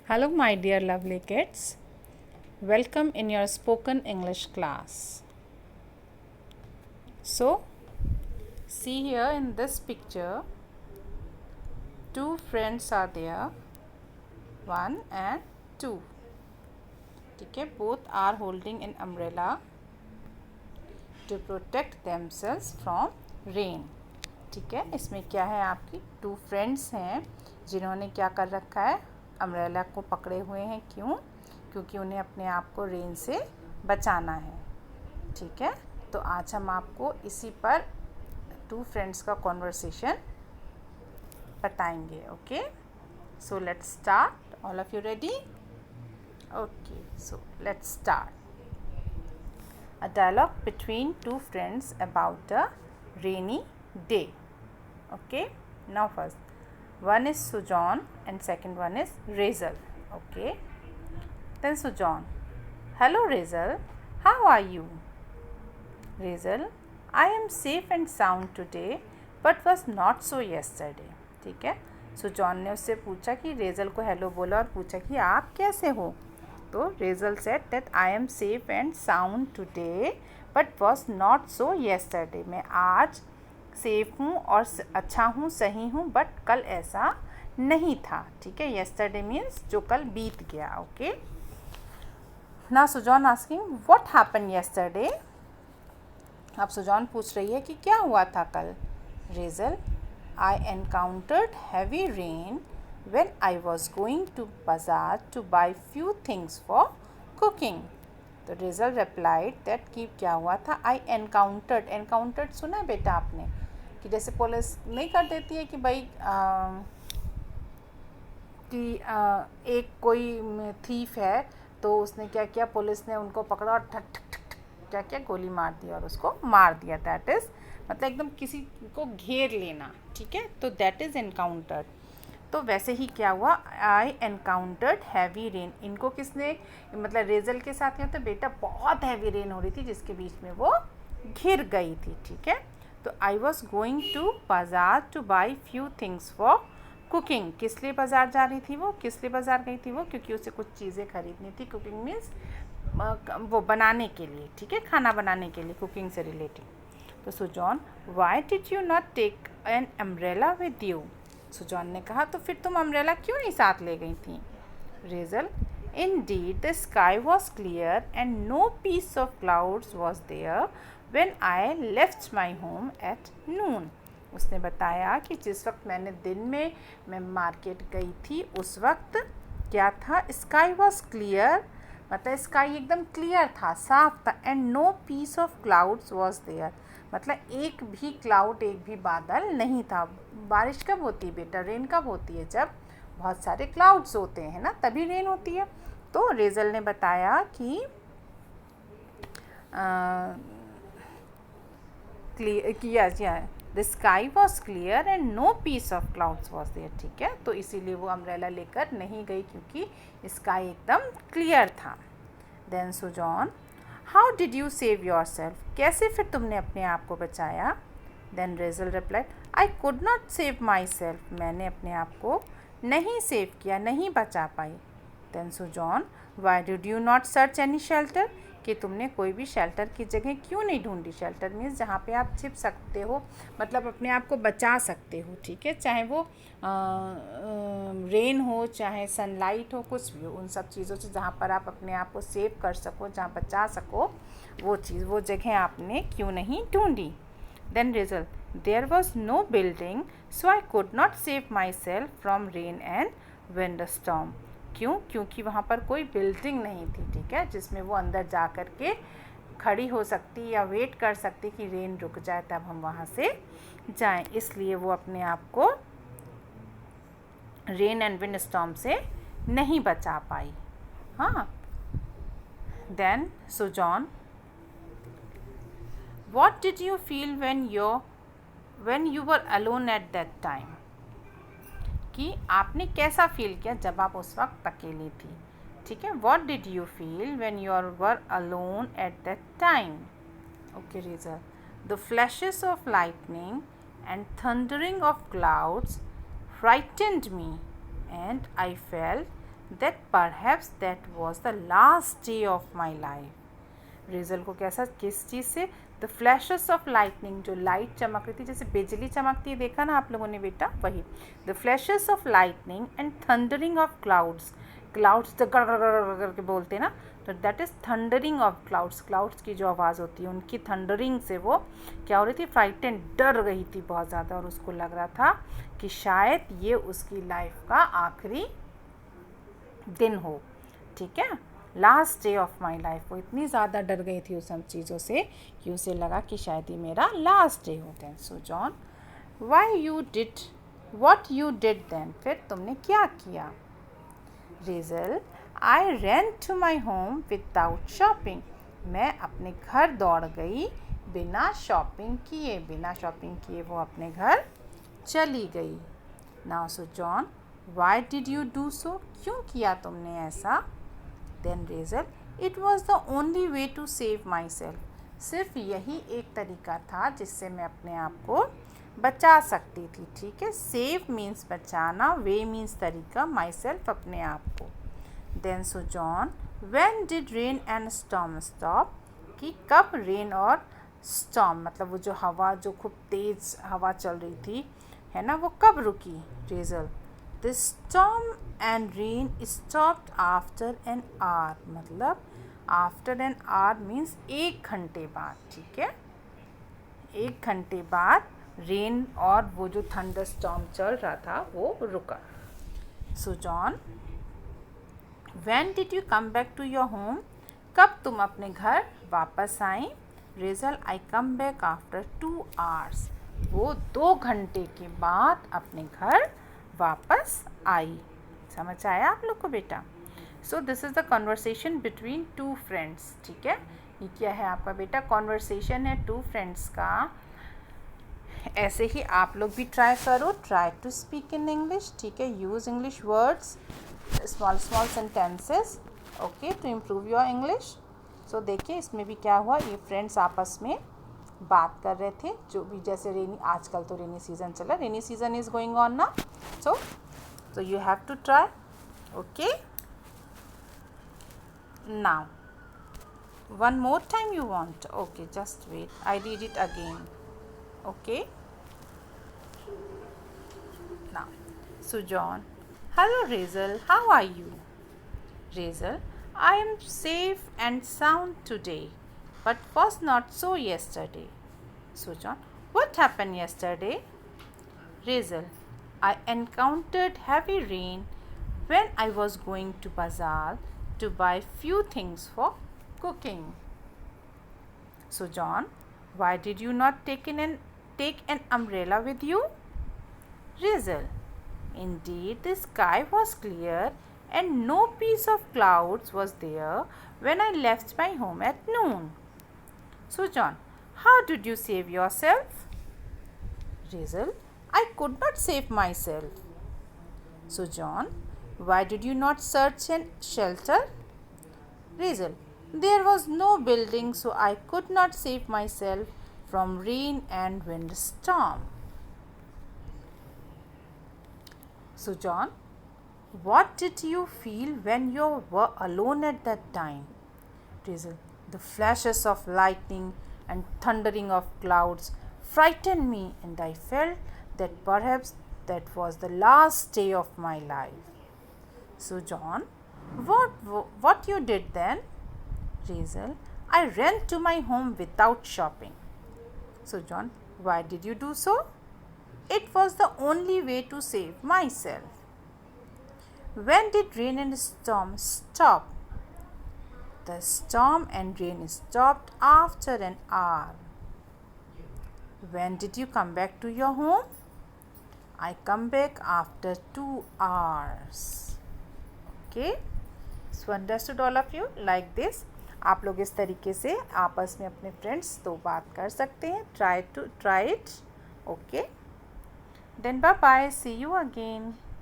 Hello, my dear lovely kids. Welcome in your spoken English class. So, see here in this picture, two friends are there, one and two. Okay, both are holding an umbrella to protect themselves from rain. ठीक है, इसमें क्या है, आपकी to friends हैं जिन्होंने क्या कर रखा है, अम्ब्रेला को पकड़े हुए हैं। क्यों? क्योंकि उन्हें अपने आप को रेन से बचाना है। ठीक है, तो आज हम आपको इसी पर टू फ्रेंड्स का कॉन्वर्सेशन बताएंगे। Okay, so let's start. All of you ready? Okay, so let's start. A dialogue between two friends about a rainy day. Okay, now first, one is Sujan and second one is Razel. Okay, then Sujan, hello Razel, how are you? Razel, I am safe and sound today but was not so yesterday. ठीक है, सुजॉन ने उससे पूछा कि resale को hello बोला और पूछा कि आप कैसे हो। तो resale said that I am safe and sound today but was not so yesterday. मैं आज सेफ हूँ और अच्छा हूँ, सही हूँ, बट कल ऐसा नहीं था। ठीक है, येस्टरडे मीन्स जो कल बीत गया। ओके, ना सुजॉन आस्किंग व्हाट हैपन येस्टरडे। अब सुजॉन पूछ रही है कि क्या हुआ था कल। Resale, I encountered heavy rain when I was going to bazaar to buy few things for cooking. तो रेजल replied that कि क्या हुआ था, I encountered सुना है बेटा आपने, कि जैसे पुलिस नहीं कर देती है कि भाई एक कोई थीफ है तो उसने क्या किया, पुलिस ने उनको पकड़ा और ठक ठक ठक क्या क्या गोली मार दी और उसको मार दिया। दैट इज़ मतलब एकदम किसी को घेर लेना। ठीक है, तो दैट इज़ एनकाउंटर्ड। तो वैसे ही क्या हुआ, आई एनकाउंटर्ड हैवी रेन। इनको किसने, मतलब रेजल के साथ क्या, तो बेटा बहुत हैवी रेन हो रही थी जिसके बीच में वो घिर गई थी। ठीक है, तो आई वॉज गोइंग टू बाज़ार two by few things for cooking. किस लिए बाज़ार जा रही थी वो, किस लिए बाज़ार गई थी वो, क्योंकि उसे कुछ चीज़ें खरीदनी थी। कुकिंग मीन्स वो बनाने के लिए। ठीक है, खाना बनाने के लिए, कुकिंग से रिलेटेड। तो Sujon, why did you not take an umbrella with you. Sujon ने कहा तो फिर तुम अम्ब्रेला क्यों नहीं साथ ले गई थी। Rachel, indeed the sky was clear and no piece of clouds was there when I left my home at noon. उसने बताया कि जिस वक्त मैंने दिन में मैं मार्केट गई थी उस वक्त क्या था, स्काई वॉज क्लियर, मतलब स्काई एकदम क्लियर था, साफ था, and no piece of clouds was there, मतलब एक भी क्लाउड, एक भी बादल नहीं था। बारिश कब होती है बेटा, रेन कब होती है, जब बहुत सारे क्लाउड्स होते हैं ना, तभी रेन होती है। तो रेजल ने बताया कि the sky was clear and no piece of clouds was there. ठीक है, तो इसीलिए वो अम्ब्रेला लेकर नहीं गई क्योंकि स्काई एकदम क्लियर था। Then Sujon, how did you save yourself, कैसे फिर तुमने अपने आप को बचाया। Then Rachel replied, I could not save my myself अपने आप को नहीं सेव किया, नहीं बचा पाई। Then Sujon, why did you not search any shelter, कि तुमने कोई भी शेल्टर की जगह क्यों नहीं ढूंढी। शेल्टर मीन्स जहाँ पे आप छिप सकते हो, मतलब अपने आप को बचा सकते हो। ठीक है, चाहे वो रेन हो, चाहे सनलाइट हो, कुछ भी हो, उन सब चीज़ों से जहाँ पर आप अपने आप को सेव कर सको, जहाँ बचा सको, वो चीज़, वो जगह आपने क्यों नहीं ढूंढी। Then result, there was no building so I could not save my self from rain and wind storm. क्यों? क्योंकि वहाँ पर कोई बिल्डिंग नहीं थी। ठीक है, जिसमें वो अंदर जा कर के खड़ी हो सकती या वेट कर सकती कि रेन रुक जाए तब हम वहाँ से जाएं, इसलिए वो अपने आप को रेन एंड विंड स्टॉर्म से नहीं बचा पाई। हाँ, then Sujon, what did you feel when you were alone at that time, कि आपने कैसा फील किया जब आप उस वक्त अकेली थी। ठीक है, what did you feel when you were alone at that time. Okay resale, the flashes of lightning and thundering of clouds frightened me and I felt that perhaps that was the last day of my life. Resale को कैसा, किस चीज़ से? The flashes of lightning, जो light चमक रही थी, जैसे बिजली चमकती है, देखा ना आप लोगों ने बेटा, वही. The flashes of lightning and thundering of clouds. Clouds तो करके बोलते हैं ना, तो that is thundering of clouds. Clouds की जो आवाज़ होती है उनकी थंडरिंग से वो क्या हो रही थी? फ्राइटेंड, डर गई थी बहुत ज़्यादा, और उसको लग रहा था कि शायद ये उसकी लाइफ का आखिरी दिन हो. ठीक है, last day of my life. वो इतनी ज़्यादा डर गई थी उस सब चीज़ों से कि उसे लगा कि शायद ये मेरा लास्ट डे हो. Then so John, why you did what you did then. फिर तुमने क्या किया? Rachel, I ran to my home without shopping. मैं अपने घर दौड़ गई बिना शॉपिंग किए. बिना शॉपिंग किए वो अपने घर चली गई. Now so John, why did you do so. क्यों किया तुमने ऐसा? Then Rachel, it was the only way to save my self. सिर्फ यही एक तरीका था जिससे मैं अपने आप को बचा सकती थी. ठीक है, सेव मीन्स बचाना, वे मीन्स तरीका, माई सेल्फ अपने आप को. Then so John, when did rain and storm stop. कि कब रेन और स्टॉर्म, मतलब वो जो हवा, जो खूब तेज़ हवा चल रही थी, है ना, वो कब रुकी? Resale, the storm and rain stopped after an hour. मतलब आफ्टर एन आवर मीन्स 1 घंटे बाद. ठीक है, 1 घंटे बाद रेन और वो जो थंडर स्टॉर्म चल रहा था वो रुका. So John, when did you come back to your home. कब तुम अपने घर वापस आई? Rachel, I come back after 2 hours. वो 2 घंटे के बाद अपने घर वापस आई. समझ आया आप लोग को बेटा? So this is the conversation between 2 friends. ठीक है, ये क्या है आपका बेटा? कॉन्वर्सेशन है 2 फ्रेंड्स का. ऐसे ही आप लोग भी ट्राई करो. Try to speak in English. ठीक है, use English words, small small sentences, okay, to improve your English. So देखिए इसमें भी क्या हुआ, ये फ्रेंड्स आपस में बात कर रहे थे. जो भी जैसे रेनी, आजकल तो रेनी सीज़न चला, rainy season is going on ना. So you have to try. Okay, now one more time you want. Okay, just wait, I read it again. Okay, now so John, hello Razel, how are you? Razel, I am safe and sound today, but was not so yesterday. So John, what happened yesterday? Razel, I encountered heavy rain when I was going to bazaar to buy few things for cooking. So John, why did you not take an umbrella with you? Razel, indeed the sky was clear and no piece of clouds was there when I left my home at noon. So John, how did you save yourself? Razel, I could not save myself. So John, why did you not search and shelter? Razel, there was no building, so I could not save myself from rain and windstorm. So John, what did you feel when you were alone at that time? Razel, the flashes of lightning and thundering of clouds frightened me, and I felt that perhaps that was the last day of my life. So John, what you did then? Razel, I ran to my home without shopping. So John, why did you do so? It was the only way to save myself. When did rain and storm stop? The storm and rain stopped after an hour. When did you come back to your home? I come back after 2 hours. Okay, so understood all of you like this. आप लोग इस तरीके से आपस में अपने friends तो बात कर सकते हैं. Try it. Okay, then bye bye, see you again.